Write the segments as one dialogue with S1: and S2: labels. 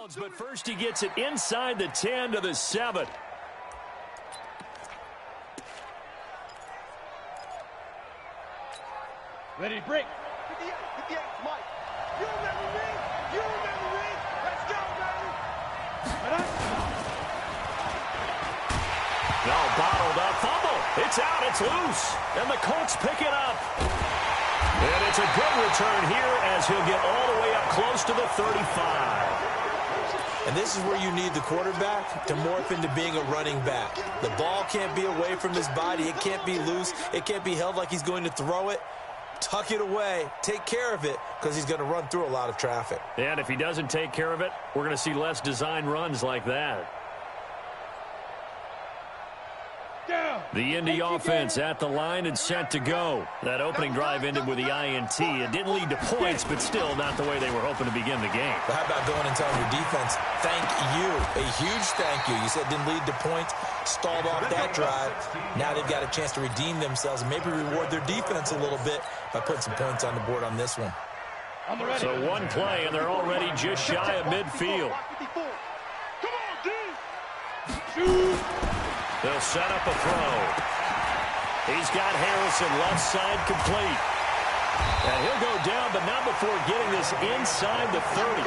S1: downs, but first he gets it inside the 10 to the 7.
S2: Ready to break. 58, Mike. You remember me? You remember me? Let's go, baby.
S1: No, bottled up. Fumble. It's out. It's loose. And the Colts pick it up. And it's a good return here as he'll get all the way up close to the 35.
S3: And this is where you need the quarterback to morph into being a running back. The ball can't be away from his body. It can't be loose. It can't be held like he's going to throw it. Tuck it away. Take care of it because he's going to run through a lot of traffic.
S1: And if he doesn't take care of it, we're going to see less design runs like that. The Indy offense at the line and set to go. That opening drive ended with the INT. It didn't lead to points, but still not the way they were hoping to begin the game.
S3: But how about going and telling your defense, thank you, a huge thank you. You said it didn't lead to points, stalled off that drive. Now they've got a chance to redeem themselves and maybe reward their defense a little bit by putting some points on the board on this one.
S1: So one play, and they're already just shy of midfield.
S2: Come on, dude. Shoot.
S1: They'll set up a throw. He's got Harrison left side complete. And he'll go down, but not before getting this inside the 30.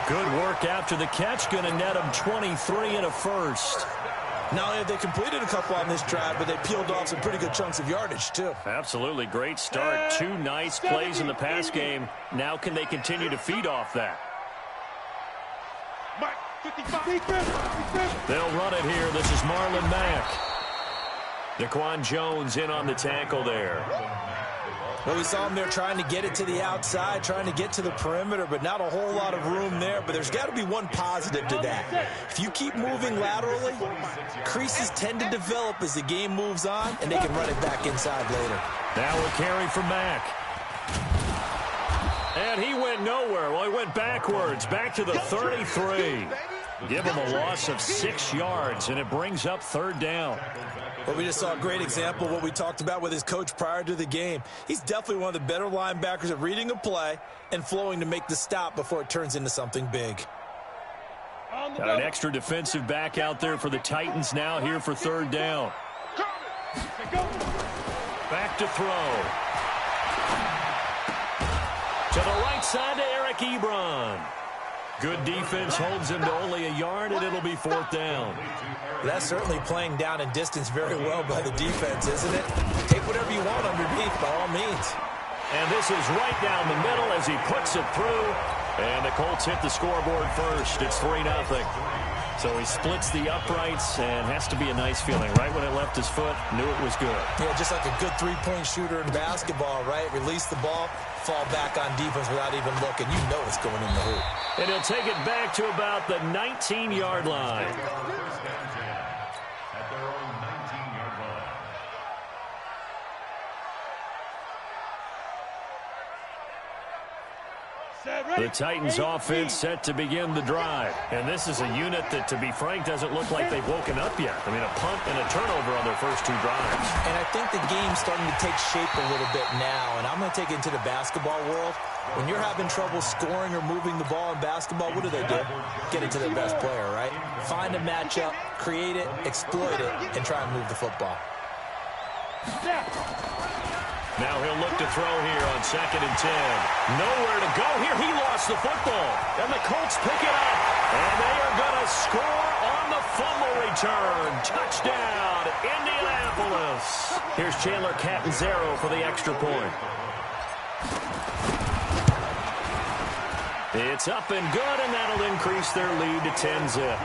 S1: Good work after the catch. Going to net him 23 and a first.
S3: Not only have they completed a couple on this drive, but they peeled off some pretty good chunks of yardage, too.
S1: Absolutely. Great start. 2 nice plays in the pass game. Now can they continue to feed off that? They'll run it here. This is Marlon Mack. Daquan Jones in on the tackle there.
S3: Well, we saw him there trying to get it to the outside, trying to get to the perimeter, but not a whole lot of room there. But there's got to be one positive to that. If you keep moving laterally, creases tend to develop as the game moves on, and they can run it back inside later.
S1: Now a carry from Mack. And he went nowhere. Well, he went backwards, back to the 33. Give him a loss of 6 yards, and it brings up 3rd down.
S3: Well, we just saw a great example of what we talked about with his coach prior to the game. He's definitely one of the better linebackers at reading a play and flowing to make the stop before it turns into something big.
S1: Got an extra defensive back out there for the Titans now here for 3rd down. Back to throw. To the right side to Eric Ebron. Good defense holds him to only a yard, and it'll be 4th down.
S3: That's certainly playing down in distance very well by the defense, isn't it? Take whatever you want underneath, by all means.
S1: And this is right down the middle as he puts it through. And the Colts hit the scoreboard first. It's 3-0. So he splits the uprights, and has to be a nice feeling. Right when it left his foot, knew it was good.
S3: Yeah, just like a good three-point shooter in basketball, right? Release the ball, fall back on defense without even looking. You know it's going in the hoop.
S1: And he'll take it back to about the 19-yard line. The Titans offense set to begin the drive. And this is a unit that, to be frank, doesn't look like they've woken up yet. I mean, a punt and a turnover on their first 2 drives.
S3: And I think the game's starting to take shape a little bit now. And I'm going to take it into the basketball world. When you're having trouble scoring or moving the ball in basketball, what do? Get it to their best player, right? Find a matchup, create it, exploit it, and try and move the football.
S1: Now he'll look to throw here on 2nd and 10. Nowhere to go here. He lost the football. And the Colts pick it up. And they are going to score on the fumble return. Touchdown, Indianapolis. Here's Chandler Catanzaro for the extra point. It's up and good, and that'll increase their lead to 10-zip.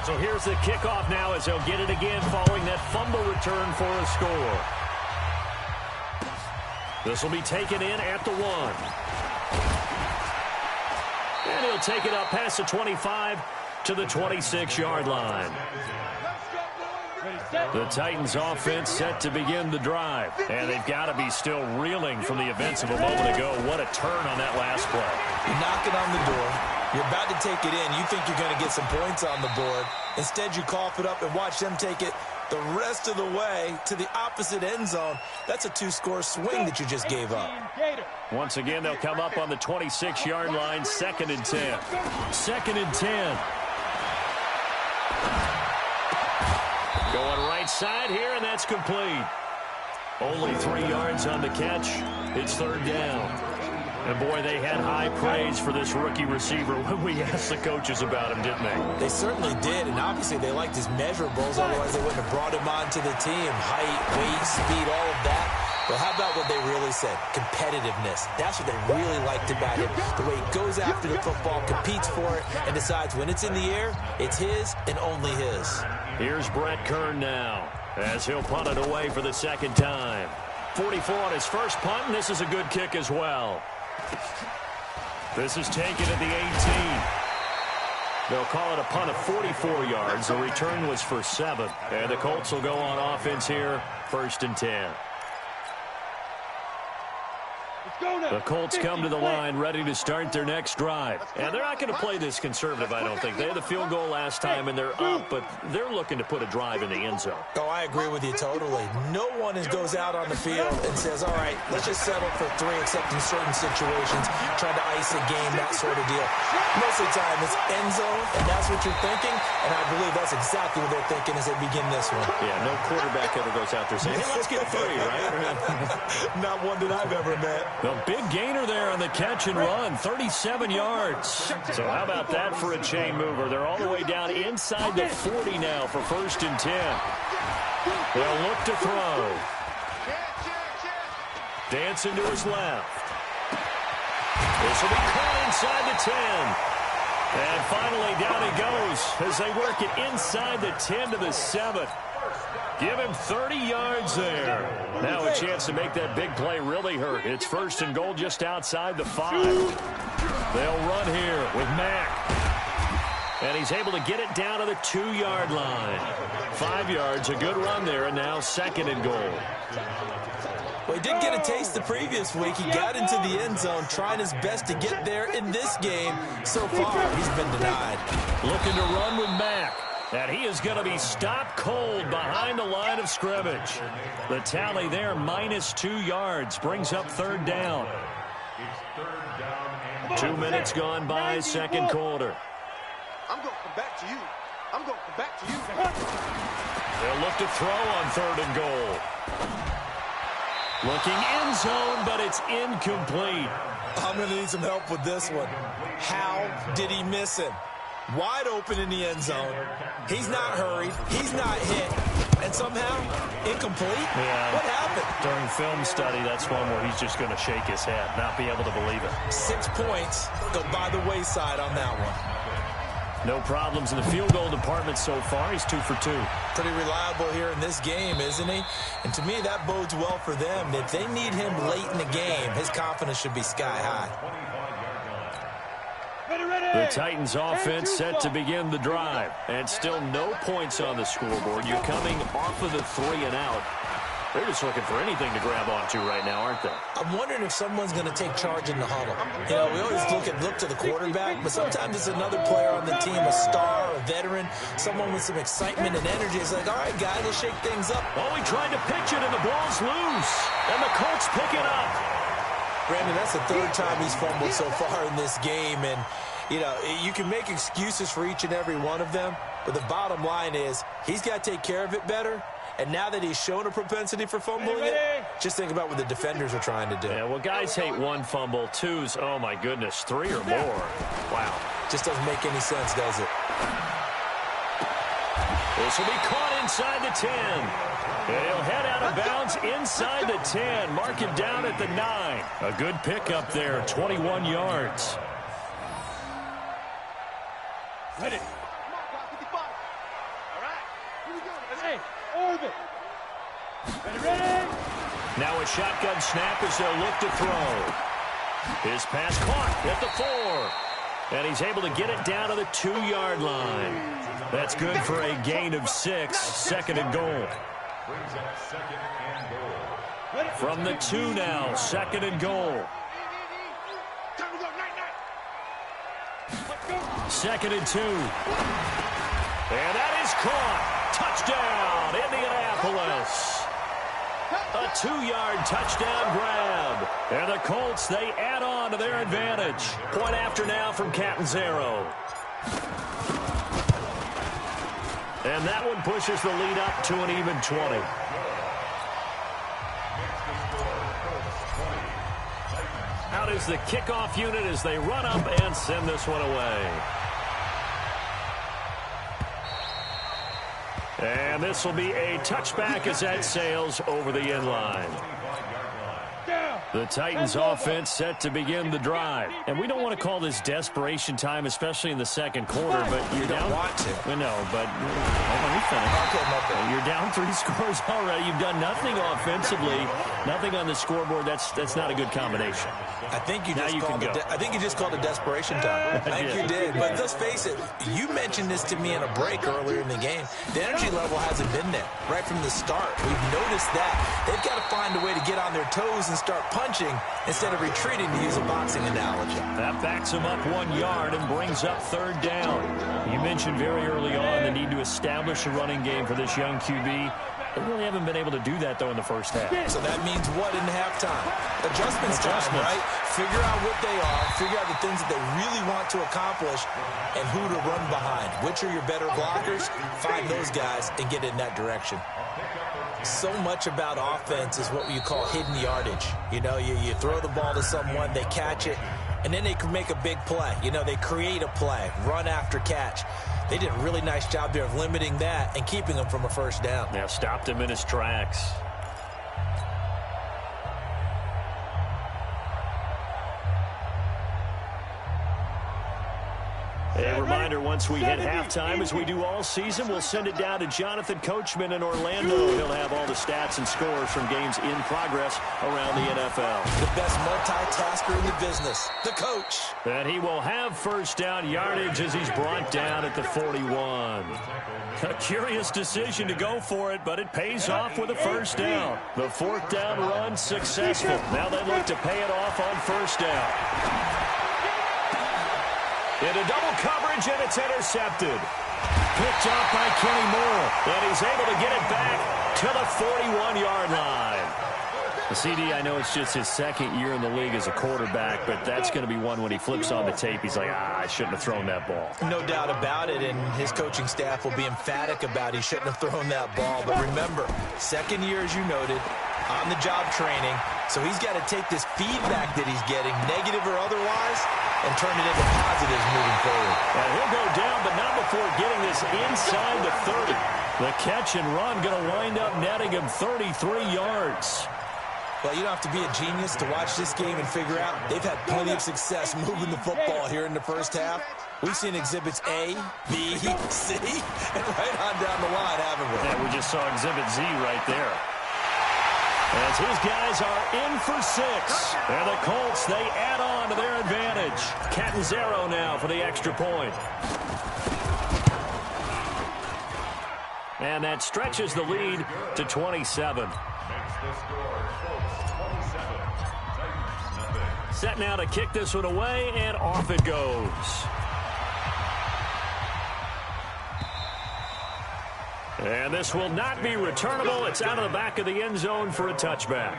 S1: So here's the kickoff now as they'll get it again following that fumble return for a score. This will be taken in at the 1. And he'll take it up past the 25 to the 26-yard line. The Titans offense set to begin the drive. And they've got to be still reeling from the events of a moment ago. What a turn on that last play.
S3: You're knocking on the door. You're about to take it in. You think you're going to get some points on the board. Instead, you cough it up and watch them take it the rest of the way to the opposite end zone. That's a 2-score swing that you just gave up.
S1: Once again, they'll come up on the 26-yard line, 2nd and 10. 2nd and 10. Going right side here, and that's complete. Only 3 yards on the catch. It's 3rd down. And, boy, they had high praise for this rookie receiver when we asked the coaches about him, didn't they?
S3: They certainly did, and obviously they liked his measurables. Otherwise, they wouldn't have brought him onto the team. Height, weight, speed, all of that. But how about what they really said? Competitiveness. That's what they really liked about him. The way he goes after the football, competes for it, and decides when it's in the air, it's his and only his.
S1: Here's Brett Kern now as he'll punt it away for the 2nd time. 44 on his first punt, and this is a good kick as well. This is taken at the 18. They'll call it a punt of 44 yards. The return was for 7. And the Colts will go on offense here, 1st and 10. The Colts come to the line ready to start their next drive. And they're not going to play this conservative, I don't think. They had the field goal last time, and they're up, but they're looking to put a drive in the end zone.
S3: Oh, I agree with you totally. No one goes out on the field and says, all right, let's just settle for 3, except in certain situations, trying to ice a game, that sort of deal. Most of the time, it's end zone, and that's what you're thinking, and I believe that's exactly what they're thinking as they begin this one.
S1: Yeah, no quarterback ever goes out there saying, hey, let's get 3, right?
S3: Not one that I've ever met.
S1: The big gainer there on the catch and run, 37 yards. So how about that for a chain mover? They're all the way down inside the 40 now for 1st and 10. They'll look to throw. Dancing to his left. This will be caught inside the 10. And finally down he goes as they work it inside the 10 to the 7. Give him 30 yards there. Now a chance to make that big play really hurt. It's 1st and goal just outside the 5. They'll run here with Mack. And he's able to get it down to the 2-yard line. 5 yards, a good run there, and now 2nd and goal.
S3: Well, he did get a taste the previous week. He got into the end zone, trying his best to get there in this game. So far, he's been denied.
S1: Looking to run with Mack. And he is going to be stopped cold behind the line of scrimmage. The tally there, -2 yards, brings up 3rd down. 2 minutes gone by, 2nd quarter.
S2: I'm going to come back to you. I'm going to come back to you.
S1: They'll look to throw on 3rd and goal. Looking end zone, but it's incomplete.
S3: I'm going to need some help with this one. How did he miss him? Wide open in the end zone. He's not hurried. He's not hit. And somehow, incomplete?
S1: Yeah.
S3: What happened?
S1: During film study, that's one where he's just going to shake his head, not be able to believe it.
S3: 6 points go by the wayside on that one.
S1: No problems in the field goal department so far. He's 2 for 2.
S3: Pretty reliable here in this game, isn't he? And to me, that bodes well for them. If they need him late in the game, his confidence should be sky high.
S1: The Titans offense set to begin the drive. And still no points on the scoreboard. You're coming off of the 3 and out. They're just looking for anything to grab onto right now, aren't they?
S3: I'm wondering if someone's going to take charge in the huddle. You know, we always look to the quarterback, but sometimes it's another player on the team, a star, a veteran, someone with some excitement and energy. It's like, all right, guys, let's shake things up.
S1: Oh, he tried to pitch it, and the ball's loose. And the Colts pick it up.
S3: Brandon, that's the 3rd time he's fumbled so far in this game. And, you know, you can make excuses for each and every one of them, but the bottom line is he's got to take care of it better. And now that he's shown a propensity for fumbling it, just think about what the defenders are trying to do.
S1: Yeah, well, guys hate 1 fumble, 2's, oh, my goodness, 3 or more. Wow.
S3: Just doesn't make any sense, does it?
S1: This will be caught inside the 10. And he'll head out of bounds inside the 10. Mark him down at the 9. A good pickup there, 21 yards.
S2: Ready. Ready.
S1: Now a shotgun snap as they'll look to throw. His pass caught at the 4. And he's able to get it down to the 2-yard line. That's good for a gain of 6. 2nd and goal. From the 2 now, 2nd and goal. 2nd and 2. And that is caught. Touchdown, Indianapolis. A 2-yard touchdown grab. And the Colts, they add on to their advantage. Point after now from Catanzaro. And that one pushes the lead up to an even 20. Out is the kickoff unit as they run up and send this one away. And this will be a touchback as that sails over the end line. The Titans offense set to begin the drive. And we don't want to call this desperation time, especially in the second quarter, but you're down.
S3: Don't want to.
S1: We know, but let me finish.
S3: Okay.
S1: You're down 3 scores already. You've done nothing offensively, nothing on the scoreboard. That's not a good combination.
S3: I think you just called it desperation time. I think you did. But let's face it, you mentioned this to me in a break earlier in the game. The energy level hasn't been there right from the start. We've noticed that. They've got to find a way to get on their toes and start punching instead of retreating, to use a boxing analogy.
S1: That backs him up 1 yard and brings up 3rd down. You mentioned very early on the need to establish a running game for this young QB. They really haven't been able to do that, though, in the first half.
S3: So that means what in halftime? Adjustments time, right? Figure out what they are, figure out the things that they really want to accomplish, and who to run behind. Which are your better blockers? Find those guys and get in that direction. So much about offense is what you call hidden yardage. You know, you throw the ball to someone, they catch it, and then they can make a big play. You know, they create a play, run after catch. They did a really nice job there of limiting that and keeping him from a first down.
S1: Yeah, stopped him in his tracks. A reminder, once we hit halftime, as we do all season, we'll send it down to Jonathan Coachman in Orlando. He'll have all the stats and scores from games in progress around the NFL.
S3: The best multitasker in the business, the coach.
S1: And he will have first down yardage as he's brought down at the 41. A curious decision to go for it, but it pays off with a first down. The 4th down run successful. Now they look to pay it off on first down. Into double coverage, and it's intercepted. Picked off by Kenny Moore, and he's able to get it back to the 41-yard line. The CD, I know it's just his 2nd year in the league as a quarterback, but that's going to be one when he flips on the tape. He's like, I shouldn't have thrown that ball.
S3: No doubt about it, and his coaching staff will be emphatic about he shouldn't have thrown that ball. But remember, 2nd year, as you noted, on-the-job training, so he's got to take this feedback that he's getting, negative or otherwise, and turn it into positives moving forward.
S1: And he'll go down, but not before getting this inside the 30. The catch and run going to wind up netting him 33 yards.
S3: Well, you don't have to be a genius to watch this game and figure out they've had plenty of success moving the football here in the first half. We've seen exhibits A, B, C, and right on down the line, haven't we?
S1: Yeah, we just saw exhibit Z right there. As his guys are in for 6. And the Colts, they add on to their advantage. Catanzaro now for the extra point. And that stretches the lead to 27. Set now to kick this one away, and off it goes. And this will not be returnable. It's out of the back of the end zone for a touchback.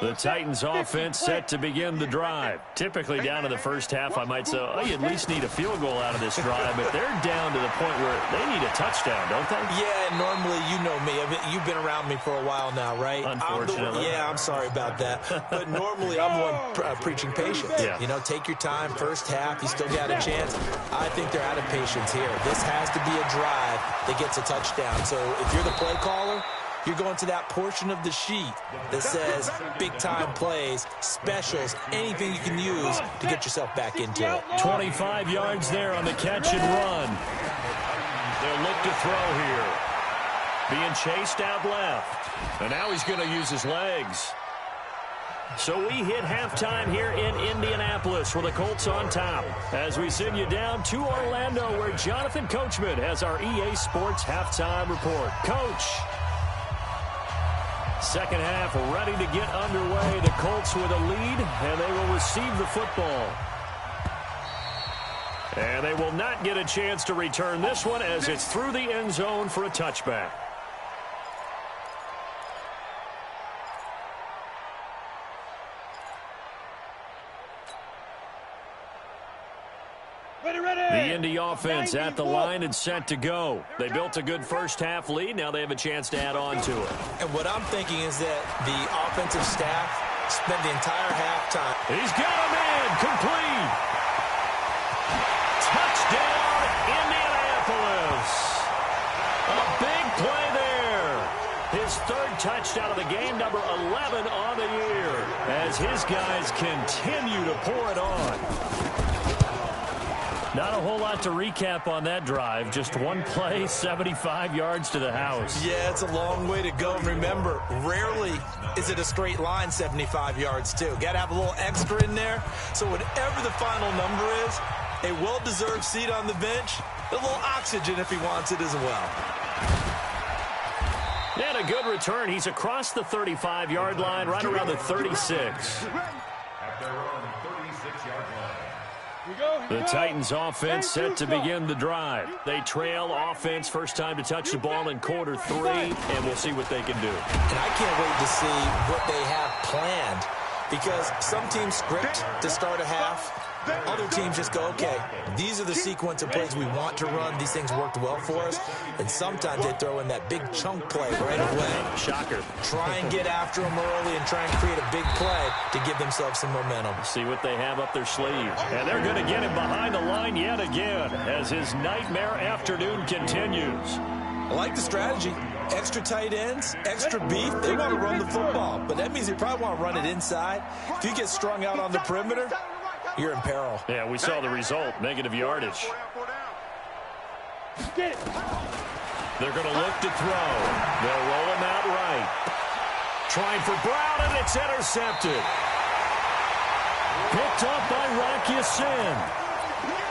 S1: The Titans offense set to begin the drive. Typically down to the first half, I might say, oh, you at least need a field goal out of this drive, but they're down to the point where they need a touchdown, don't they?
S3: Yeah, normally, you know me. You've been around me for a while now, right?
S1: Unfortunately.
S3: I'm sorry about that. But normally, I'm one preaching patience.
S1: Yeah.
S3: You know, take your time. First half, you still got a chance. I think they're out of patience here. This has to be a drive that gets a touchdown. So if you're the play caller, you're going to that portion of the sheet that says big-time plays, specials, anything you can use to get yourself back into it.
S1: 25 yards there on the catch and run. They'll look to throw here. Being chased out left. And now he's going to use his legs. So we hit halftime here in Indianapolis with the Colts on top. As we send you down to Orlando, where Jonathan Coachman has our EA Sports halftime report. Coach. Second half ready to get underway. The Colts with a lead, and they will receive the football. And they will not get a chance to return this one as it's through the end zone for a touchback. The Indy offense at the line and set to go. They built a good first-half lead. Now they have a chance to add on to it.
S3: And what I'm thinking is that the offensive staff spent the entire halftime.
S1: He's got him in. Complete. Touchdown, Indianapolis. A big play there. His third touchdown of the game, number 11 on the year, as his guys continue to pour it on. Not a whole lot to recap on that drive. Just one play, 75 yards to the house.
S3: Yeah, it's a long way to go. And remember, rarely is it a straight line 75 yards, too. Got to have a little extra in there. So whatever the final number is, a well-deserved seat on the bench, a little oxygen if he wants it as well.
S1: And a good return. He's across the 35-yard line, right around the 36. The Titans offense set to begin the drive. They trail offense, first time to touch the ball in quarter 3, and we'll see what they can do.
S3: And I can't wait to see what they have planned, because some teams script to start a half. Other teams just go, okay, these are the sequence of plays we want to run. These things worked well for us. And sometimes they throw in that big chunk play right away.
S1: Shocker.
S3: Try and get after them early and try and create a big play to give themselves some momentum.
S1: See what they have up their sleeve. And they're going to get him behind the line yet again as his nightmare afternoon continues.
S3: I like the strategy. Extra tight ends, extra beef. They want to run the football, but that means they probably want to run it inside. If you get strung out on the perimeter, you're in peril.
S1: Yeah, we saw the result. Negative yardage. They're going to look to throw. They'll roll him out right. Trying for Brown, and it's intercepted. Picked up by Rocky Sin.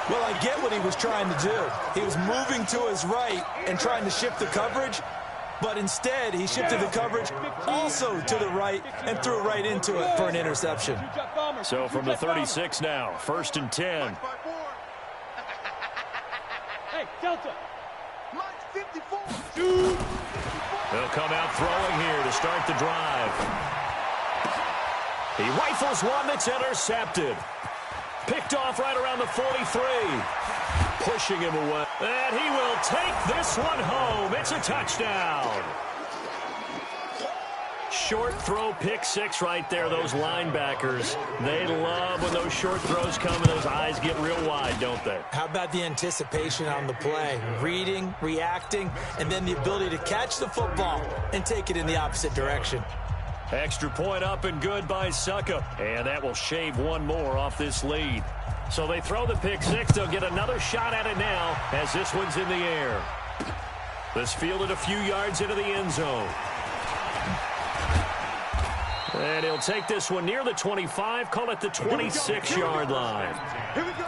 S3: Well, I get what he was trying to do. He was moving to his right and trying to shift the coverage, but instead he shifted the coverage also to the right and threw it right into it for an interception.
S1: So from the 36 now, 1st and 10.
S2: Hey, Delta. Mine's 54.
S1: They'll come out throwing here to start the drive. He rifles one that's intercepted. Picked off right around the 43. Pushing him away. And he will take this one home. It's a touchdown. Short throw, pick 6 right there. Those linebackers, they love when those short throws come and those eyes get real wide, don't they?
S3: How about the anticipation on the play? Reading, reacting, and then the ability to catch the football and take it in the opposite direction.
S1: Extra point up and good by Succa. And that will shave one more off this lead. So they throw the pick 6. They'll get another shot at it now as this one's in the air. This fielded a few yards into the end zone. And he'll take this one near the 25, call it the 26-yard line.
S2: Here we go.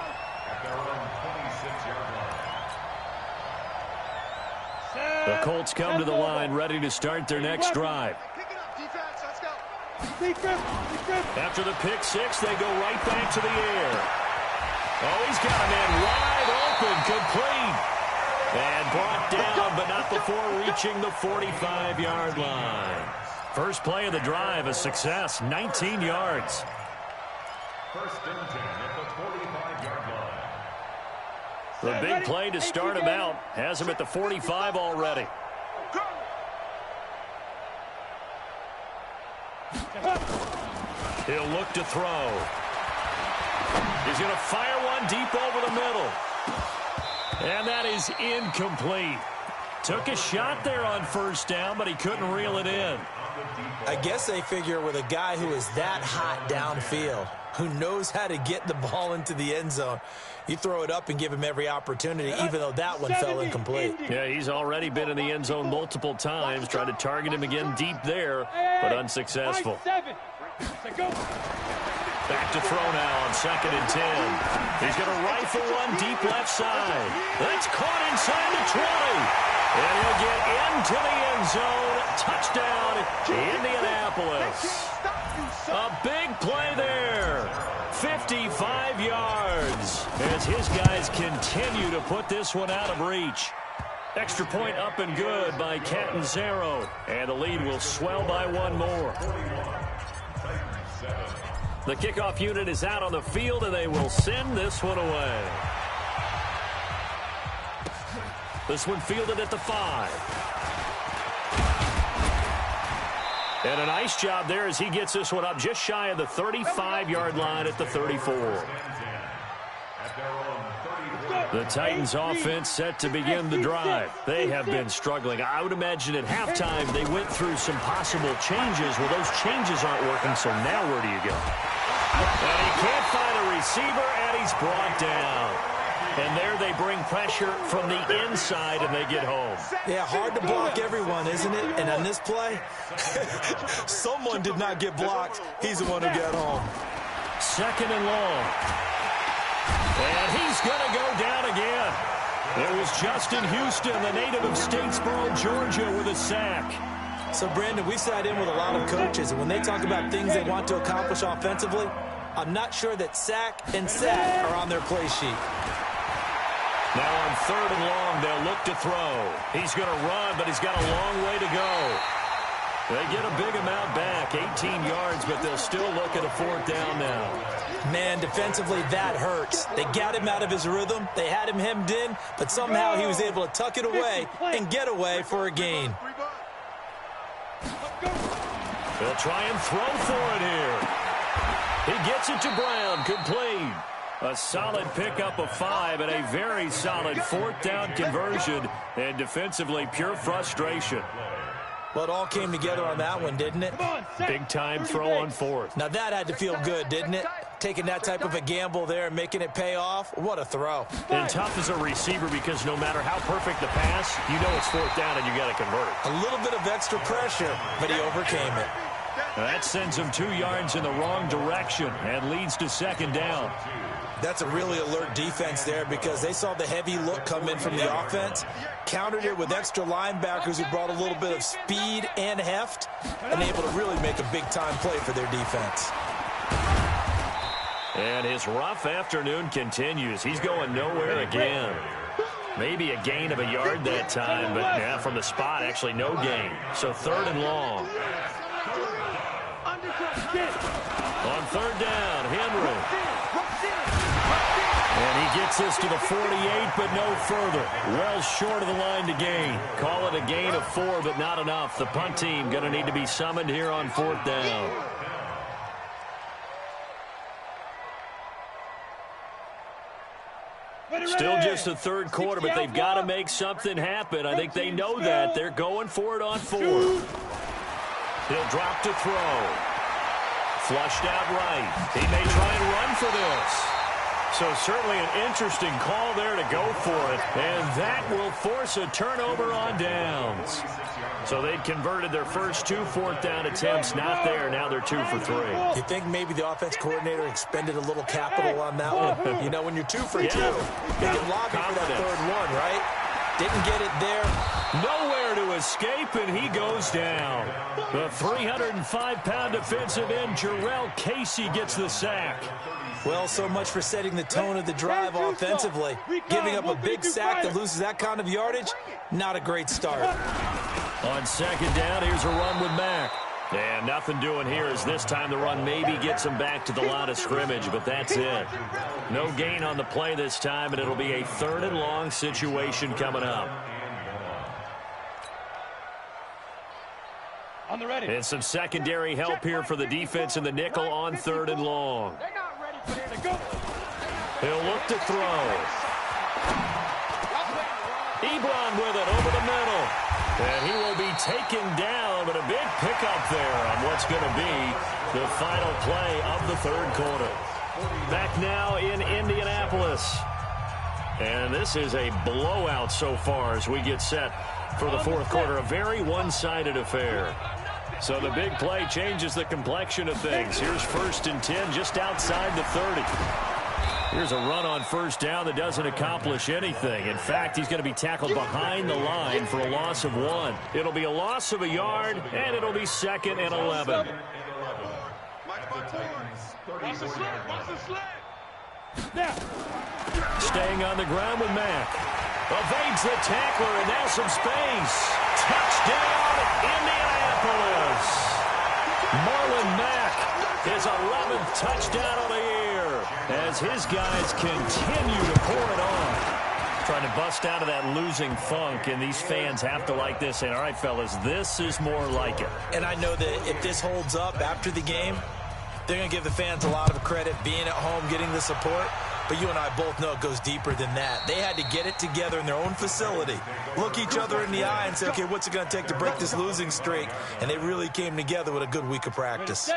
S1: The Colts come to the line ready to start their next drive.
S2: Pick it up, defense. Let's go.
S1: After the pick 6, they go right back to the air. Oh, he's got a man wide open, complete. And brought down, but not before reaching the 45-yard line. First play of the drive, a success, 19 yards.
S4: 1st and 10 at the 45-yard line.
S1: The big play to start him out has him at the 45 already. He'll look to throw. He's going to fire one deep over the middle. And that is incomplete. Took a shot there on 1st down, but he couldn't reel it in.
S3: I guess they figure with a guy who is that hot downfield, who knows how to get the ball into the end zone, you throw it up and give him every opportunity, even though that one fell incomplete.
S1: Yeah, he's already been in the end zone multiple times, tried to target him again deep there, but unsuccessful. Back to throw now on 2nd and 10. He's going to rifle one deep left side. That's caught inside the 20. And he'll get into the end zone. Touchdown, Indianapolis. A big play there. 55 yards as his guys continue to put this one out of reach. Extra point up and good by Catanzaro. And the lead will swell by one more. The kickoff unit is out on the field, and they will send this one away. This one fielded at the 5. And a nice job there as he gets this one up just shy of the 35-yard line at the 34. The Titans offense set to begin the drive. They have been struggling. I would imagine at halftime they went through some possible changes. Well, those changes aren't working, so now where do you go? And he can't find a receiver, and he's brought down. And there they bring pressure from the inside, and they get home.
S3: Yeah, hard to block everyone, isn't it? And on this play, someone did not get blocked. He's the one who got home.
S1: 2nd and long. And he's going to go down again. It was Justin Houston, the native of Statesboro, Georgia, with a sack.
S3: So, Brandon, we sat in with a lot of coaches, and when they talk about things they want to accomplish offensively, I'm not sure that sack and sack are on their play sheet.
S1: Now on 3rd and long, they'll look to throw. He's going to run, but he's got a long way to go. They get a big amount back, 18 yards, but they'll still look at a 4th down now.
S3: Man, defensively, that hurts. They got him out of his rhythm. They had him hemmed in, but somehow he was able to tuck it away and get away for a gain.
S1: They'll try and throw for it here. He gets it to Brown, complete. A solid pickup of 5 and a very solid 4th down conversion. And defensively, pure frustration.
S3: Well, it all came together on that one, didn't it?
S1: Big time throw on 4th.
S3: Now that had to feel good, didn't it? Taking that type of a gamble there and making it pay off. What a throw.
S1: And tough as a receiver because no matter how perfect the pass, you know it's 4th down and you got to convert.
S3: A little bit of extra pressure, but he overcame it.
S1: That sends him 2 yards in the wrong direction and leads to 2nd down.
S3: That's a really alert defense there because they saw the heavy look come in from the offense, countered it with extra linebackers who brought a little bit of speed and heft, and able to really make a big-time play for their defense.
S1: And his rough afternoon continues. He's going nowhere again. Maybe a gain of a yard that time, but yeah, from the spot, actually no gain. So 3rd and long. On 3rd down, Henry. And he gets this to the 48, but no further. Well short of the line to gain. Call it a gain of 4, but not enough. The punt team going to need to be summoned here on 4th down. Still just the 3rd quarter, but they've got to make something happen. I think they know that. They're going for it on 4th. He'll drop to throw. Flushed out right. He may try and run for this. So certainly an interesting call there to go for it. And that will force a turnover on downs. So they'd converted their first 2 4th down attempts. Not there. Now they're 2 for 3.
S3: You think maybe the offense coordinator expended a little capital on that one? You know, when you're 2 for 2, you can lobby for that 3rd one, right? Didn't get it there.
S1: Nowhere to escape, and he goes down. The 305-pound defensive end, Jarrell Casey, gets the sack.
S3: Well, so much for setting the tone of the drive offensively. Giving up a big sack that loses that kind of yardage, not a great start.
S1: On 2nd down, here's a run with Mack. And nothing doing here as this time the run maybe gets him back to the line of scrimmage, but that's it. No gain on the play this time, and it'll be a 3rd and long situation coming up. And some secondary help here for the defense in the nickel on 3rd and long. He'll look to throw. Ebron with it over the middle. And he will be taken down, but a big pickup there on what's going to be the final play of the 3rd quarter. Back now in Indianapolis. And this is a blowout so far as we get set for the 4th quarter. A very one-sided affair. So the big play changes the complexion of things. Here's 1st and 10 just outside the 30. Here's a run on first down that doesn't accomplish anything. In fact, he's going to be tackled behind the line for a loss of 1. It'll be a loss of a yard, and it'll be 2nd and 11. Staying on the ground with Mack. Evades the tackler, and now some space. Touchdown, Indianapolis. Marlon Mack, his 11th touchdown of the year, as his guys continue to pour it on. Trying to bust out of that losing funk, and these fans have to like this. And all right, fellas, this is more like it.
S3: And I know that if this holds up after the game, they're going to give the fans a lot of credit, being at home, getting the support. But you and I both know it goes deeper than that. They had to get it together in their own facility, look each other in the eye and say, okay, what's it going to take to break this losing streak? And they really came together with a good week of practice.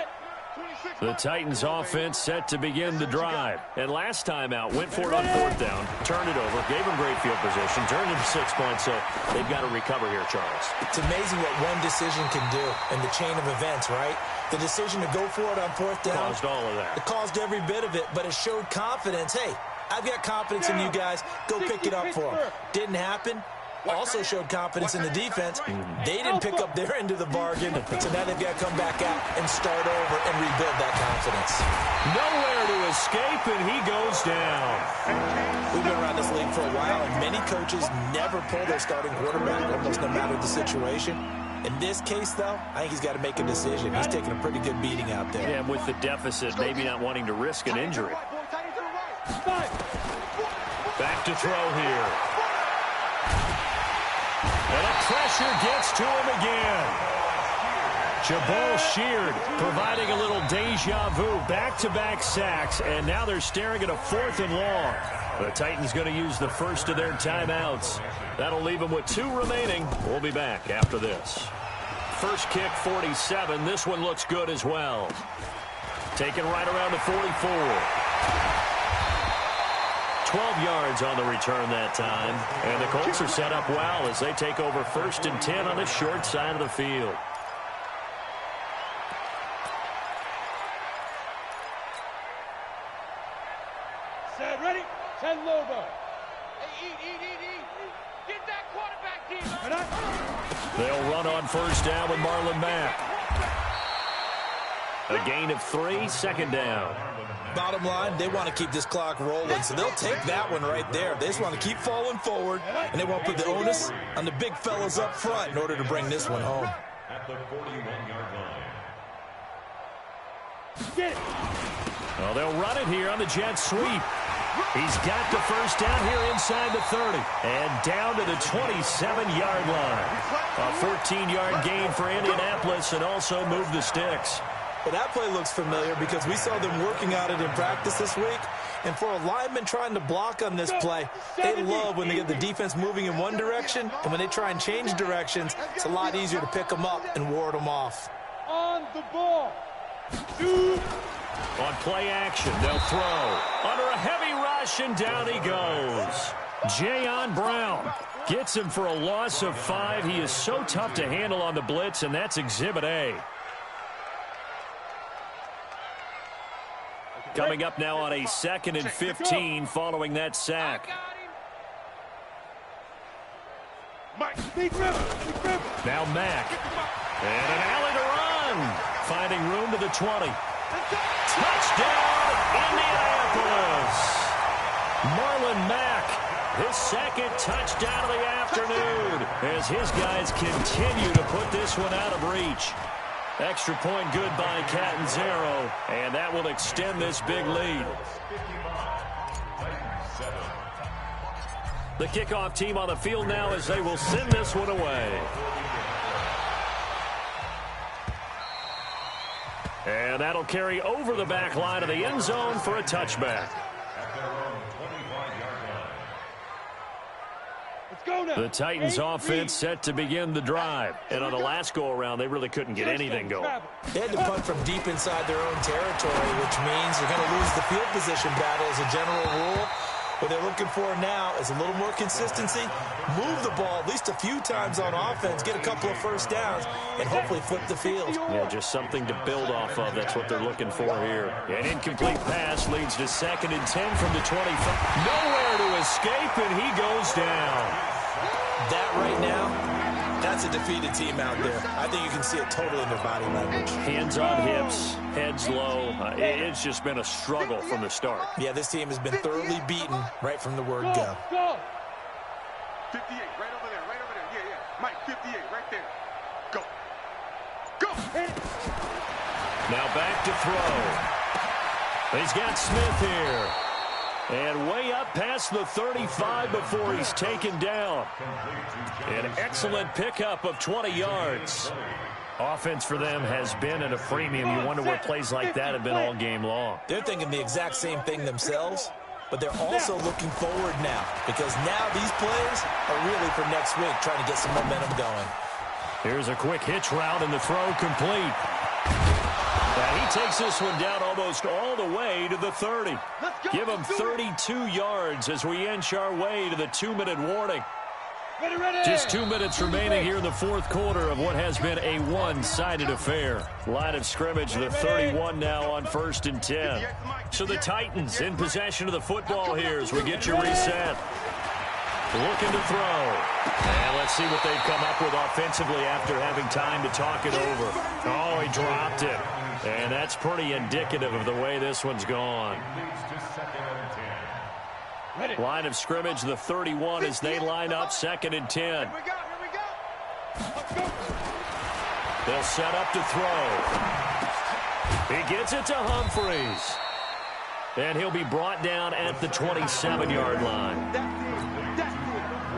S1: The Titans offense set to begin the drive. And last time out, went for it on 4th down, turned it over, gave them great field position, turned it to 6 points, so they've got to recover here, Charles.
S3: It's amazing what one decision can do in the chain of events, right? The decision to go for it on 4th down.
S1: Caused all of that.
S3: It caused every bit of it, but it showed confidence. Hey, I've got confidence in you guys. Go pick it up for them. Didn't happen. Also showed confidence in the defense. They didn't pick up their end of the bargain, so now they've got to come back out and start over and rebuild that confidence.
S1: Nowhere to escape, and he goes down.
S3: We've been around this league for a while, and many coaches never pull their starting quarterback, almost no matter the situation. In this case, though, I think he's got to make a decision. He's taking a pretty good beating out there.
S1: Yeah, with the deficit, maybe not wanting to risk an injury. Back to throw here. And the pressure gets to him again. Jabal Sheard providing a little deja vu. Back-to-back sacks, and now they're staring at a 4th and long. The Titans going to use the first of their timeouts. That'll leave them with 2 remaining. We'll be back after this. First kick, 47. This one looks good as well. Taken right around the 44. 12 yards on the return that time. And the Colts are set up well as they take over 1st and 10 on the short side of the field.
S2: Set, ready? 10 logo. Hey, eat. Get that quarterback, team.
S1: They'll run on 1st down with Marlon Mack. A gain of 3, 2nd down.
S3: Bottom line, they want to keep this clock rolling, so they'll take that one right there. They just want to keep falling forward, and they want to put the onus on the big fellas up front in order to bring this one home.
S4: At the 41-yard line.
S2: Get it.
S1: Well, they'll run it here on the jet sweep. He's got the 1st down here inside the 30 and down to the 27-yard line. A 14-yard gain for Indianapolis and also move the sticks.
S3: Well, that play looks familiar because we saw them working on it in practice this week. And for a lineman trying to block on this play, they love when they get the defense moving in one direction. And when they try and change directions, it's a lot easier to pick them up and ward them off.
S2: On the ball.
S1: On play action, they'll throw. Under a heavy rush, and down he goes. Jayon Brown gets him for a loss of 5. He is so tough to handle on the blitz, and that's Exhibit A. Coming up now on a 2nd and 15 following that sack. Now Mack. And an alley to run. Finding room to the 20. Touchdown, Indianapolis. Marlon Mack, his 2nd touchdown of the afternoon as his guys continue to put this one out of reach. Extra point good by Catanzaro, and that will extend this big lead. The kickoff team on the field now as they will send this one away. And that'll carry over the back line of the end zone for a touchback. The Titans offense set to begin the drive. And on the last go-around, they really couldn't get anything going.
S3: They had to punt from deep inside their own territory, which means they're going to lose the field position battle as a general rule. What they're looking for now is a little more consistency, move the ball at least a few times on offense, get a couple of first downs, and hopefully flip the field.
S1: Yeah, just something to build off of. That's what they're looking for here. An incomplete pass leads to 2nd and 10 from the 25. Nowhere to escape, and he goes down.
S3: That right now, that's a defeated team out there. I think you can see it totally in their body language.
S1: Hands on hips, heads low. It's just been a struggle from the start.
S3: Yeah, this team has been thoroughly beaten right from the word go.
S2: 58, right over there, right over there. Yeah, yeah. Mike, 58, right there. Go. Go.
S1: Now back to throw. He's got Smith here. And way up past the 35 before he's taken down. An excellent pickup of 20 yards. Offense for them has been at a premium. You wonder where plays like that have been all game long.
S3: They're thinking the exact same thing themselves, but they're also looking forward now because now these plays are really for next week, trying to get some momentum going.
S1: Here's a quick hitch route and the throw complete. Now he takes this one down almost all the way to the 30. Give him 32 yards as we inch our way to the 2-minute warning. Just 2 minutes remaining here in the fourth quarter of what has been a one-sided affair. Line of scrimmage, the 31 now on 1st and 10. So the Titans in possession of the football here as we get you reset. Looking to throw. And let's see what they've come up with offensively after having time to talk it over. Oh, he dropped it. And that's pretty indicative of the way this one's gone. Line of scrimmage, the 31 as they line up 2nd and 10.
S2: Here we go. Let's go.
S1: They'll set up to throw. He gets it to Humphreys. And he'll be brought down at the 27-yard line.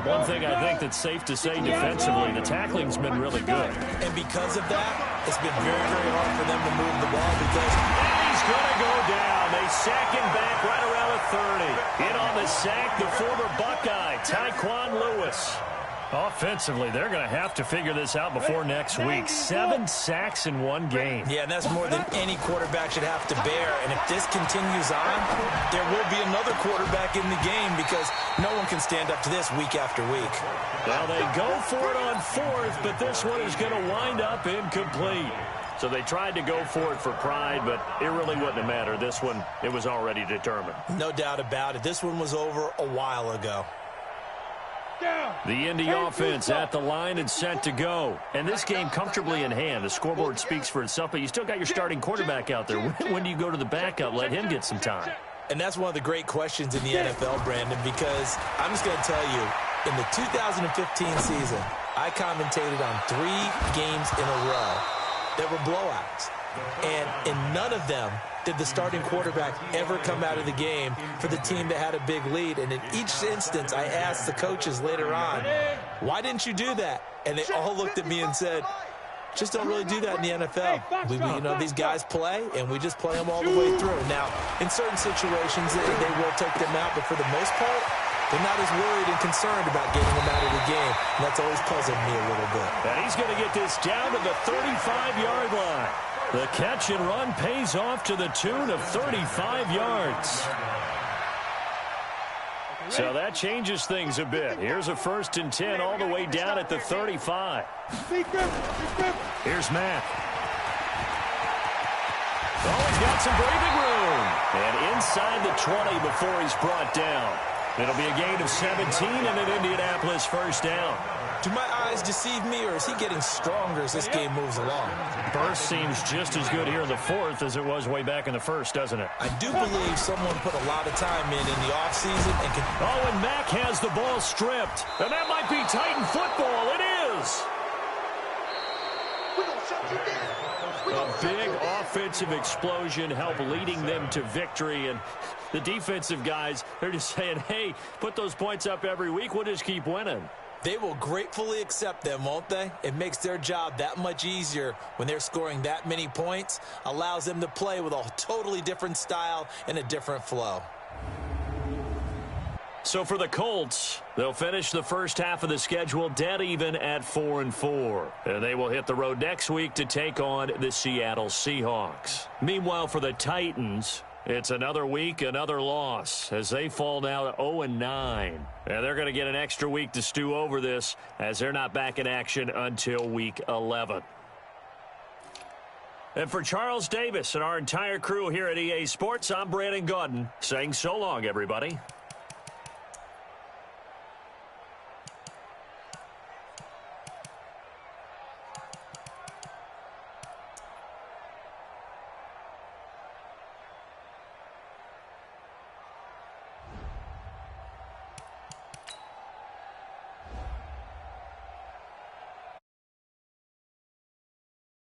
S1: One thing I think that's safe to say defensively, the tackling's been really good.
S3: And because of that, it's been very, very hard for them to move the ball because...
S1: And he's going to go down. They sack him back right around the 30. In on the sack, the former Buckeye, Tyquan Lewis. Offensively, they're going to have to figure this out before next week. 7 sacks in one game.
S3: Yeah, and that's more than any quarterback should have to bear. And if this continues on, there will be another quarterback in the game because no one can stand up to this week after week.
S1: Now they go for it on 4th, but this one is going to wind up incomplete. So they tried to go for it for pride, but it really wouldn't have mattered. This one, it was already determined.
S3: No doubt about it. This one was over a while ago.
S1: The Indy offense at the line and set to go. And this game comfortably in hand. The scoreboard speaks for itself, but you still got your starting quarterback out there. When do you go to the backup? Let him get some time.
S3: And that's one of the great questions in the NFL, Brandon, because I'm just going to tell you, in the 2015 season, I commentated on 3 games in a row that were blowouts. And in none of them did the starting quarterback ever come out of the game for the team that had a big lead. And in each instance, I asked the coaches later on, why didn't you do that? And they all looked at me and said, just don't really do that in the NFL. These guys play, and we just play them all the way through. Now, in certain situations, they will take them out, but for the most part, they're not as worried and concerned about getting them out of the game. And that's always puzzled me a little bit.
S1: And he's going to get this down to the 35-yard line. The catch and run pays off to the tune of 35 yards. So that changes things a bit. Here's a 1st and 10 all the way down at the 35. Here's Mack. Oh, he's got some breathing room. And inside the 20 before he's brought down. It'll be a gain of 17 and an Indianapolis first down.
S3: Do my eyes deceive me, or is he getting stronger as this game moves along?
S1: Burst seems just as good here in the 4th as it was way back in the 1st, doesn't it?
S3: I do believe someone put a lot of time in the offseason.
S1: And Mack has the ball stripped. And that might be Titan football. It is. A big offensive explosion helped leading them to victory. And the defensive guys, they're just saying, hey, put those points up every week. We'll just keep winning.
S3: They will gratefully accept them, won't they? It makes their job that much easier when they're scoring that many points. Allows them to play with a totally different style and a different flow.
S1: So for the Colts, they'll finish the first half of the schedule dead even at 4-4. And they will hit the road next week to take on the Seattle Seahawks. Meanwhile, for the Titans, It's another week, another loss, as they fall now to 0-9. And they're going to get an extra week to stew over this, as they're not back in action until week 11. And for Charles Davis and our entire crew here at EA Sports, I'm Brandon Gaudin, saying so long, everybody.